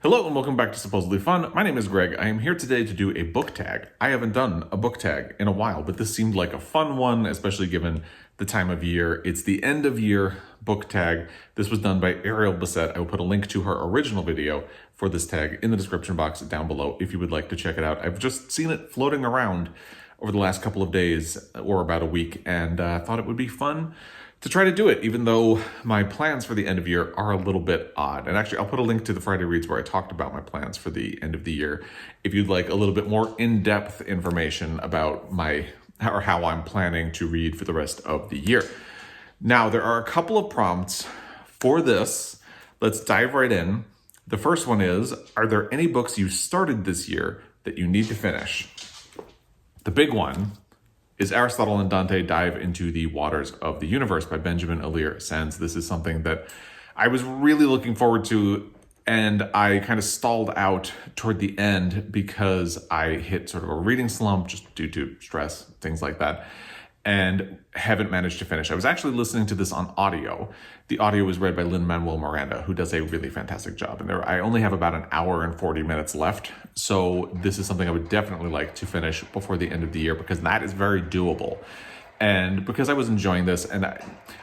Hello and welcome back to Supposedly Fun. My name is Greg. I am here today to do a book tag. I haven't done a book tag in a while, but this seemed like a fun one, especially given the time of year. It's the end of year book tag. This was done by Ariel Bissett. I will put a link to her original video for this tag in the description box down below if you would like to check it out. I've just seen it floating around over the last couple of days or about a week and thought it would be fun to try to do it, even though my plans for the end of year are a little bit odd. And actually, I'll put a link to the Friday Reads where I talked about my plans for the end of the year if you'd like a little bit more in-depth information about how I'm planning to read for the rest of the year. Now, there are a couple of prompts for this. Let's dive right in. The first one is, are there any books you started this year that you need to finish? The big one is Aristotle and Dante Dive into the Waters of the Universe by Benjamin Alir Sands. This is something that I was really looking forward to, and I kind of stalled out toward the end because I hit sort of a reading slump just due to stress, things like that, and haven't managed to finish. I was actually listening to this on audio. The audio was read by Lin-Manuel Miranda, who does a really fantastic job. And I only have about an hour and 40 minutes left. So this is something I would definitely like to finish before the end of the year because that is very doable. And because I was enjoying this, and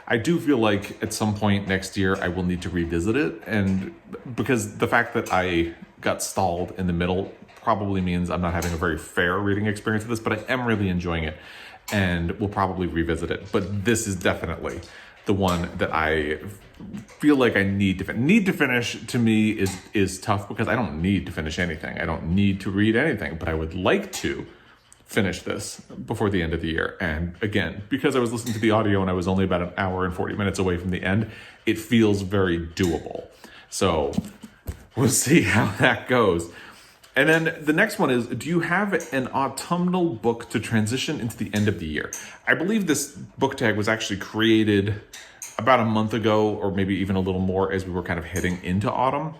I do feel like at some point next year I will need to revisit it. And because the fact that I got stalled in the middle probably means I'm not having a very fair reading experience with this, but I am really enjoying it and we'll probably revisit it. But this is definitely the one that I feel like I need to finish. Need to finish to me is tough because I don't need to finish anything. I don't need to read anything, but I would like to finish this before the end of the year. And again, because I was listening to the audio and I was only about an hour and 40 minutes away from the end, it feels very doable. So we'll see how that goes. And then the next one is, do you have an autumnal book to transition into the end of the year? I believe this book tag was actually created about a month ago, or maybe even a little more as we were kind of heading into autumn,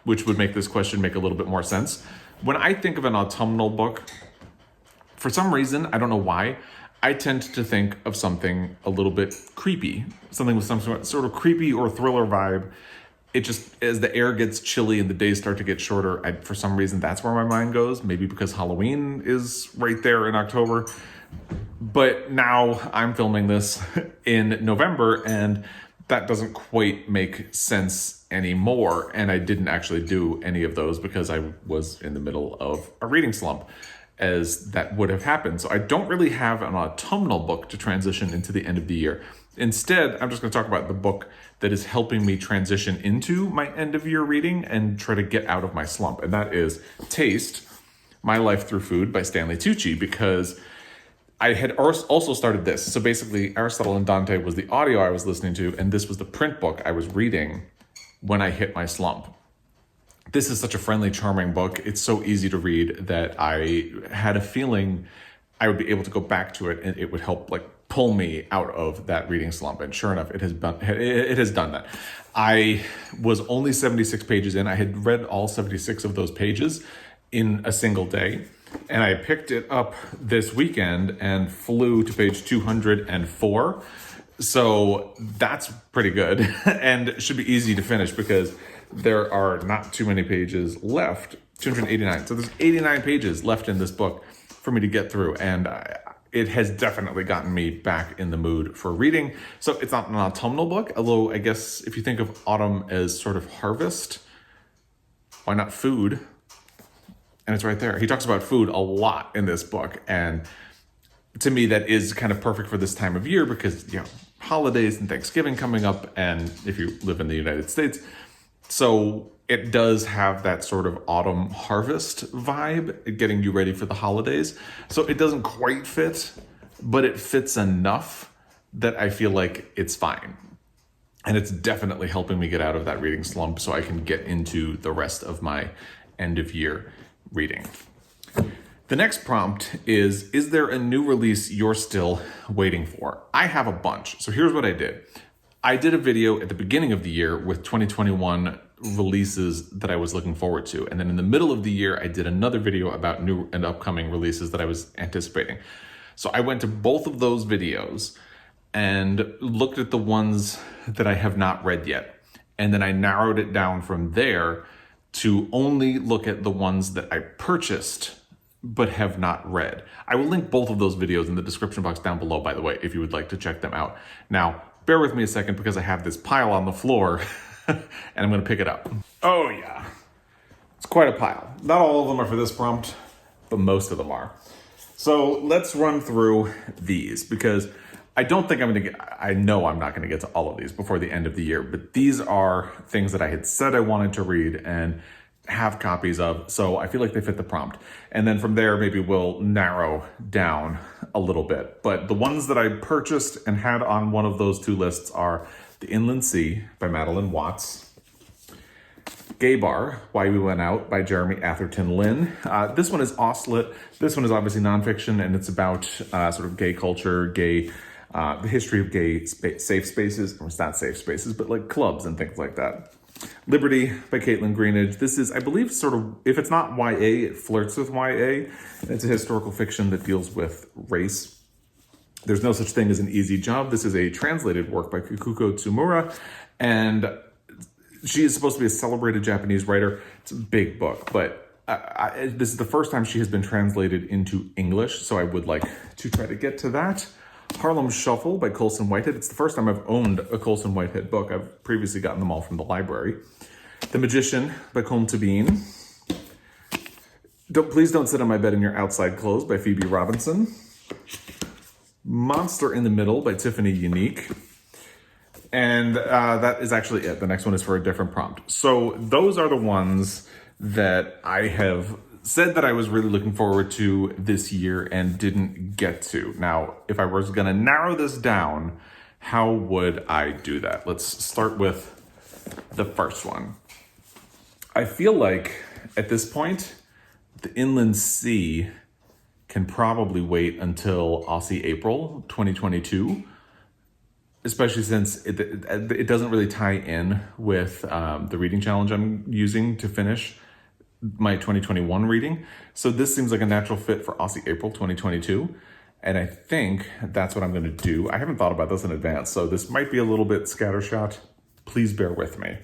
which would make this question make a little bit more sense. When I think of an autumnal book, for some reason, I don't know why, I tend to think of something a little bit creepy, something with some sort of creepy or thriller vibe. It just, as the air gets chilly and the days start to get shorter, for some reason, that's where my mind goes. Maybe because Halloween is right there in October. But now I'm filming this in November, and that doesn't quite make sense anymore. And I didn't actually do any of those because I was in the middle of a reading slump, as that would have happened. So I don't really have an autumnal book to transition into the end of the year. Instead, I'm just going to talk about the book that is helping me transition into my end of year reading and try to get out of my slump. And that is Taste, My Life Through Food by Stanley Tucci, because I had also started this. So basically, Aristotle and Dante was the audio I was listening to, and this was the print book I was reading when I hit my slump. This is such a friendly, charming book. It's so easy to read that I had a feeling I would be able to go back to it and it would help pull me out of that reading slump. And sure enough, it has done that. I was only 76 pages in. I had read all 76 of those pages in a single day. And I picked it up this weekend and flew to page 204. So that's pretty good and should be easy to finish because there are not too many pages left, 289. So there's 89 pages left in this book for me to get through. And it has definitely gotten me back in the mood for reading. So it's not an autumnal book, although I guess if you think of autumn as sort of harvest, why not food? And it's right there. He talks about food a lot in this book. And to me, that is kind of perfect for this time of year because, holidays and Thanksgiving coming up. And if you live in the United States, so it does have that sort of autumn harvest vibe, getting you ready for the holidays. So it doesn't quite fit, but it fits enough that I feel like it's fine. And it's definitely helping me get out of that reading slump so I can get into the rest of my end of year reading. The next prompt is there a new release you're still waiting for? I have a bunch. So here's what I did. I did a video at the beginning of the year with 2021 releases that I was looking forward to. And then in the middle of the year, I did another video about new and upcoming releases that I was anticipating. So I went to both of those videos and looked at the ones that I have not read yet. And then I narrowed it down from there to only look at the ones that I purchased but have not read. I will link both of those videos in the description box down below, by the way, if you would like to check them out. Now, bear with me a second because I have this pile on the floor and I'm gonna pick it up. Oh yeah, it's quite a pile. Not all of them are for this prompt, but most of them are. So let's run through these because I don't think I know I'm not gonna get to all of these before the end of the year, but these are things that I had said I wanted to read and have copies of, so I feel like they fit the prompt. And then from there, maybe we'll narrow down a little bit. But the ones that I purchased and had on one of those two lists are The Inland Sea by Madeline Watts, Gay Bar, Why We Went Out by Jeremy Atherton Lynn. This one is Oslet. This one is obviously nonfiction, and it's about sort of gay culture, the history of gay safe spaces. Well, it's not safe spaces, but like clubs and things like that. Liberty by Caitlin Greenidge. This is, I believe, sort of, if it's not YA, it flirts with YA. It's a historical fiction that deals with race. There's No Such Thing as an Easy Job. This is a translated work by Kikuko Tsumura, and she is supposed to be a celebrated Japanese writer. It's a big book, but this is the first time she has been translated into English, so I would like to try to get to that. Harlem Shuffle by Colson Whitehead. It's the first time I've owned a Colson Whitehead book. I've previously gotten them all from the library. The Magician by Colm Tabine. Please Don't Sit on My Bed in Your Outside Clothes by Phoebe Robinson. Monster in the Middle by Tiffany Unique. And that is actually it. The next one is for a different prompt. So those are the ones that I have said that I was really looking forward to this year and didn't get to. Now, if I was gonna narrow this down, how would I do that? Let's start with the first one. I feel like at this point, The Inland Sea can probably wait until Aussie April 2022, especially since it doesn't really tie in with the reading challenge I'm using to finish my 2021 reading. So this seems like a natural fit for Aussie April 2022. And I think that's what I'm gonna do. I haven't thought about this in advance, so this might be a little bit scattershot. Please bear with me.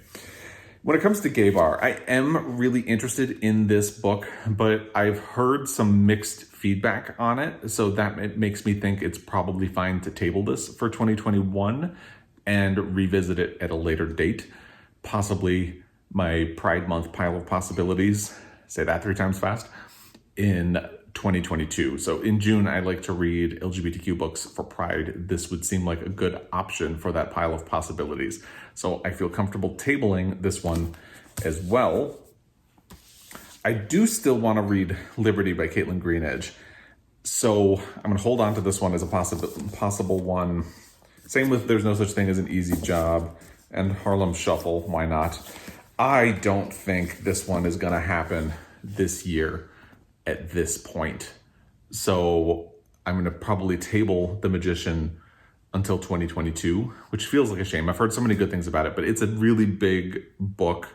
When it comes to Gay Bar, I am really interested in this book, but I've heard some mixed feedback on it. So that makes me think it's probably fine to table this for 2021 and revisit it at a later date, possibly my Pride Month pile of possibilities, say that 3 times fast, in 2022. So in June, I like to read LGBTQ books for Pride. This would seem like a good option for that pile of possibilities. So I feel comfortable tabling this one as well. I do still want to read Liberty by Caitlin Greenidge. So I'm gonna hold on to this one as a possible one. Same with There's No Such Thing as an Easy Job and Harlem Shuffle, why not? I don't think this one is gonna happen this year at this point. So I'm gonna probably table The Magician until 2022, which feels like a shame. I've heard so many good things about it, but it's a really big book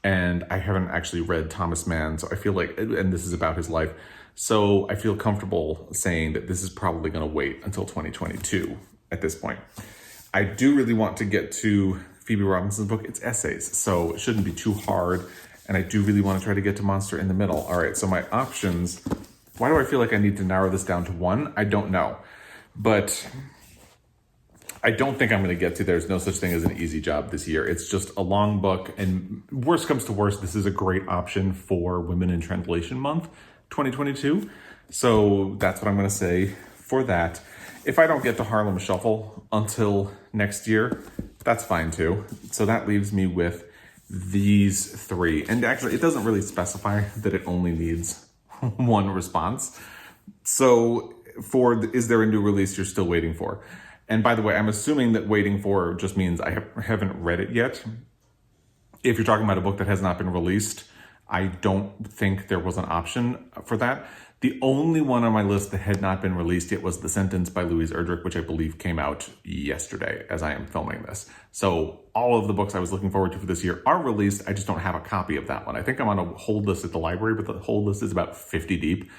and I haven't actually read Thomas Mann, so I feel like, and this is about his life, so I feel comfortable saying that this is probably gonna wait until 2022 at this point. I do really want to get to Phoebe Robinson's book. It's essays, so it shouldn't be too hard. And I do really want to try to get to Monster in the Middle. All right, so my options, why do I feel like I need to narrow this down to one? I don't know. But I don't think I'm going to get to There's No Such Thing as an Easy Job this year. It's just a long book, and worst comes to worst, this is a great option for Women in Translation Month 2022. So that's what I'm going to say for that. If I don't get to Harlem Shuffle until next year, that's fine too. So that leaves me with these 3. And actually, it doesn't really specify that it only needs one response. So for Is There a New Release You're Still Waiting For? And by the way, I'm assuming that waiting for just means I haven't read it yet. If you're talking about a book that has not been released, I don't think there was an option for that. The only one on my list that had not been released yet was The Sentence by Louise Erdrich, which I believe came out yesterday as I am filming this. So all of the books I was looking forward to for this year are released. I just don't have a copy of that one. I think I'm on a hold list at the library, but the hold list is about 50 deep.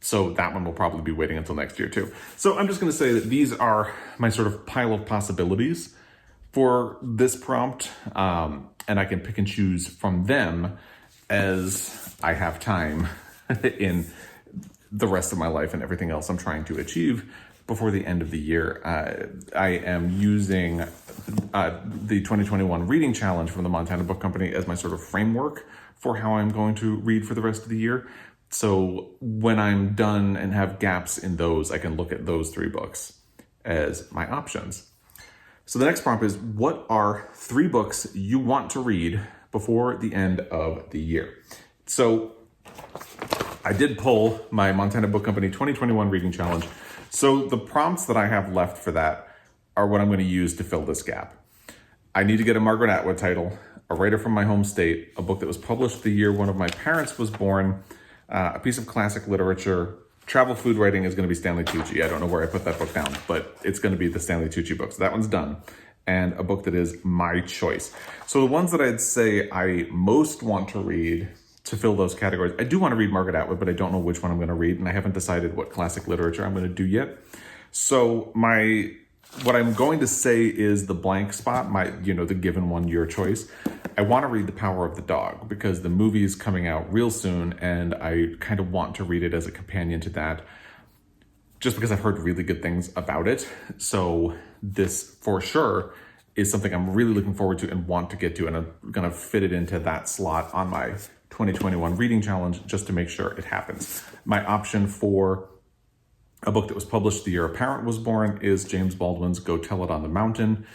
So that one will probably be waiting until next year too. So I'm just gonna say that these are my sort of pile of possibilities for this prompt, and I can pick and choose from them as I have time in the rest of my life and everything else I'm trying to achieve before the end of the year. I am using the 2021 reading challenge from the Montana Book Company as my sort of framework for how I'm going to read for the rest of the year. So when I'm done and have gaps in those, I can look at those 3 books as my options. So the next prompt is, what are 3 books you want to read before the end of the year? So I did pull my Montana Book Company 2021 reading challenge. So the prompts that I have left for that are what I'm going to use to fill this gap. I need to get a Margaret Atwood title, a writer from my home state, a book that was published the year one of my parents was born, a piece of classic literature. Travel food writing is going to be Stanley Tucci. I don't know where I put that book down, but it's going to be the Stanley Tucci book. So that one's done. And a book that is my choice. So the ones that I'd say I most want to read to fill those categories, I do want to read Margaret Atwood, but I don't know which one I'm going to read, and I haven't decided what classic literature I'm going to do yet. So what I'm going to say is the blank spot, the given one, your choice. I want to read The Power of the Dog because the movie is coming out real soon, and I kind of want to read it as a companion to that, just because I've heard really good things about it. So this, for sure, is something I'm really looking forward to and want to get to, and I'm going to fit it into that slot on my 2021 reading challenge just to make sure it happens. My option for a book that was published the year a parent was born is James Baldwin's Go Tell It on the Mountain.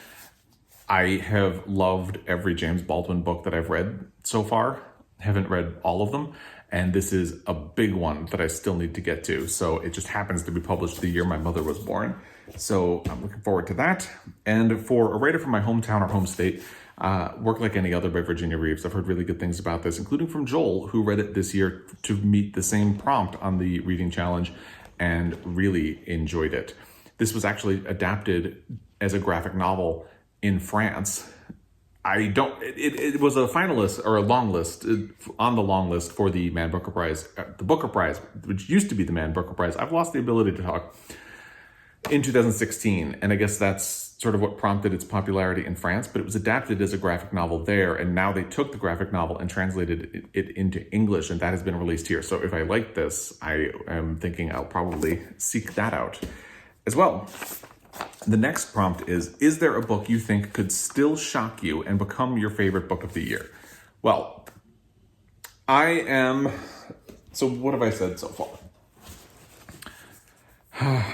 I have loved every James Baldwin book that I've read so far. Haven't read all of them, and this is a big one that I still need to get to. So it just happens to be published the year my mother was born. So I'm looking forward to that. And for a writer from my hometown or home state, Work Like Any Other by Virginia Reeves. I've heard really good things about this, including from Joel, who read it this year to meet the same prompt on the reading challenge and really enjoyed it. This was actually adapted as a graphic novel in France. It was a finalist or a long list on the long list for the Man Booker Prize, which used to be the Man Booker Prize. I've lost the ability to talk, in 2016. And I guess that's sort of what prompted its popularity in France, but it was adapted as a graphic novel there. And now they took the graphic novel and translated it into English, and that has been released here. So if I like this, I am thinking I'll probably seek that out as well. The next prompt is there a book you think could still shock you and become your favorite book of the year? Well, so what have I said so far?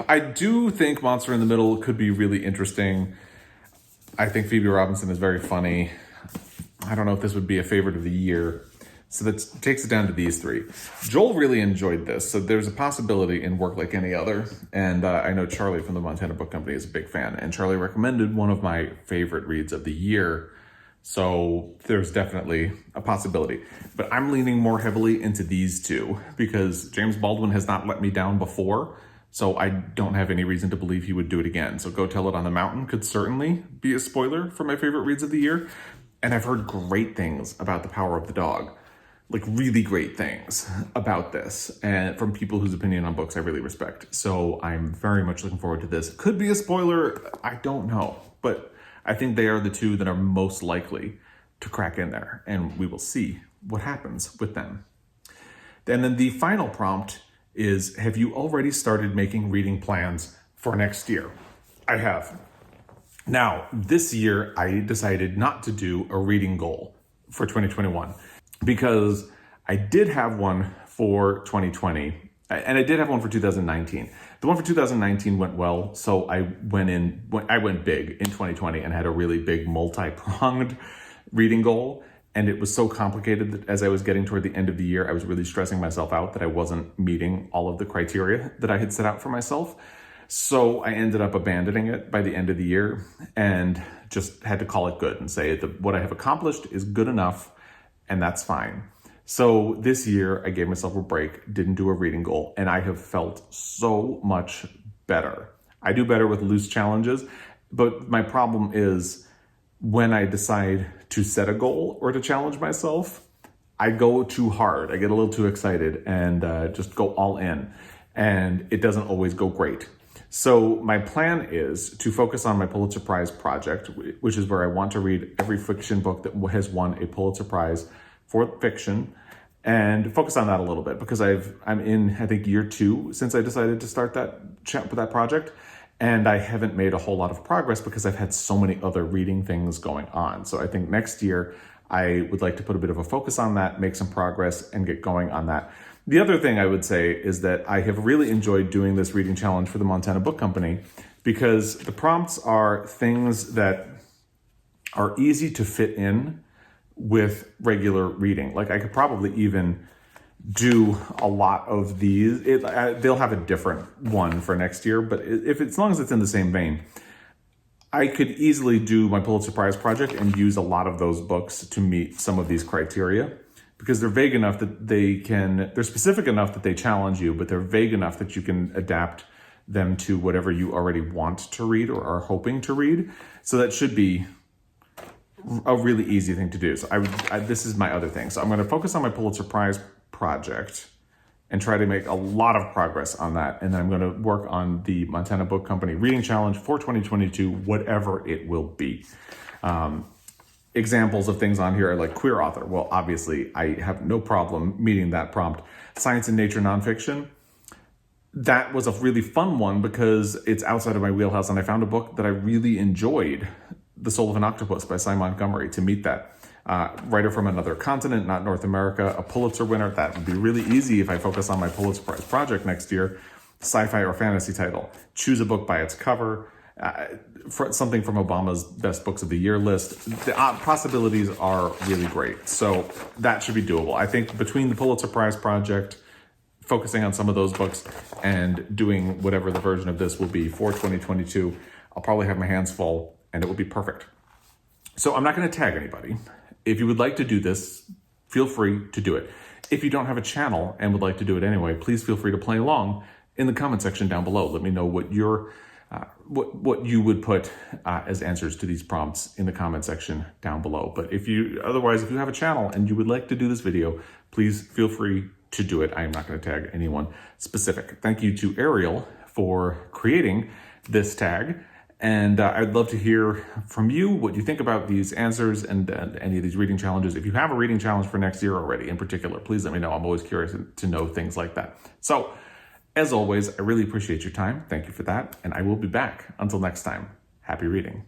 I do think Monster in the Middle could be really interesting. I think Phoebe Robinson is very funny. I don't know if this would be a favorite of the year. So that takes it down to these 3. Joel really enjoyed this, so there's a possibility in Work Like Any Other. And I know Charlie from the Montana Book Company is a big fan, and Charlie recommended one of my favorite reads of the year. So there's definitely a possibility. But I'm leaning more heavily into these 2 because James Baldwin has not let me down before. So I don't have any reason to believe he would do it again. So Go Tell It on the Mountain could certainly be a spoiler for my favorite reads of the year. And I've heard great things about The Power of the Dog. Like really great things about this, and from people whose opinion on books I really respect. So I'm very much looking forward to this. Could be a spoiler, I don't know. But I think they are the 2 that are most likely to crack in there. And we will see what happens with them. And then the final prompt is, have you already started making reading plans for next year? I have. Now, this year, I decided not to do a reading goal for 2021 because I did have one for 2020 and I did have one for 2019. The one for 2019 went well, so I went big in 2020 and had a really big multi-pronged reading goal. And it was so complicated that as I was getting toward the end of the year, I was really stressing myself out that I wasn't meeting all of the criteria that I had set out for myself. So I ended up abandoning it by the end of the year and just had to call it good and say that what I have accomplished is good enough, and that's fine. So this year I gave myself a break, didn't do a reading goal, and I have felt so much better. I do better with loose challenges, but my problem is when I decide to set a goal or to challenge myself, I go too hard. I get a little too excited and just go all in, and it doesn't always go great. So my plan is to focus on my Pulitzer Prize project, which is where I want to read every fiction book that has won a Pulitzer Prize for fiction, and focus on that a little bit because I'm in, I think, year 2 since I decided to start that project, and I haven't made a whole lot of progress because I've had so many other reading things going on. So I think next year I would like to put a bit of a focus on that, make some progress, and get going on that. The other thing I would say is that I have really enjoyed doing this reading challenge for the Montana Book Company because the prompts are things that are easy to fit in with regular reading. Like I could probably even do a lot of these. They'll have a different one for next year, but as long as it's in the same vein, I could easily do my Pulitzer Prize project and use a lot of those books to meet some of these criteria because they're vague enough that they're specific enough that they challenge you, but they're vague enough that you can adapt them to whatever you already want to read or are hoping to read. So that should be a really easy thing to do. So this is my other thing. So I'm going to focus on my Pulitzer Prize project and try to make a lot of progress on that. And then I'm going to work on the Montana Book Company Reading Challenge for 2022, whatever it will be. Examples of things on here are like queer author. Well, obviously, I have no problem meeting that prompt. Science and nature nonfiction. That was a really fun one because it's outside of my wheelhouse, and I found a book that I really enjoyed, The Soul of an Octopus by Cy Montgomery, to meet that. Writer from another continent, not North America, a Pulitzer winner. That would be really easy if I focus on my Pulitzer Prize project next year. Sci-fi or fantasy title. Choose a book by its cover. Something from Obama's Best Books of the Year list. The possibilities are really great. So that should be doable. I think between the Pulitzer Prize project, focusing on some of those books, and doing whatever the version of this will be for 2022, I'll probably have my hands full and it will be perfect. So I'm not going to tag anybody. If you would like to do this, feel free to do it. If you don't have a channel and would like to do it anyway, please feel free to play along in the comment section down below. Let me know what what you would put as answers to these prompts in the comment section down below. But if you have a channel and you would like to do this video, please feel free to do it. I am not going to tag anyone specific. Thank you to Ariel for creating this tag. And I'd love to hear from you what you think about these answers and any of these reading challenges. If you have a reading challenge for next year already in particular, please let me know. I'm always curious to know things like that. So, as always, I really appreciate your time. Thank you for that. And I will be back. Until next time, happy reading.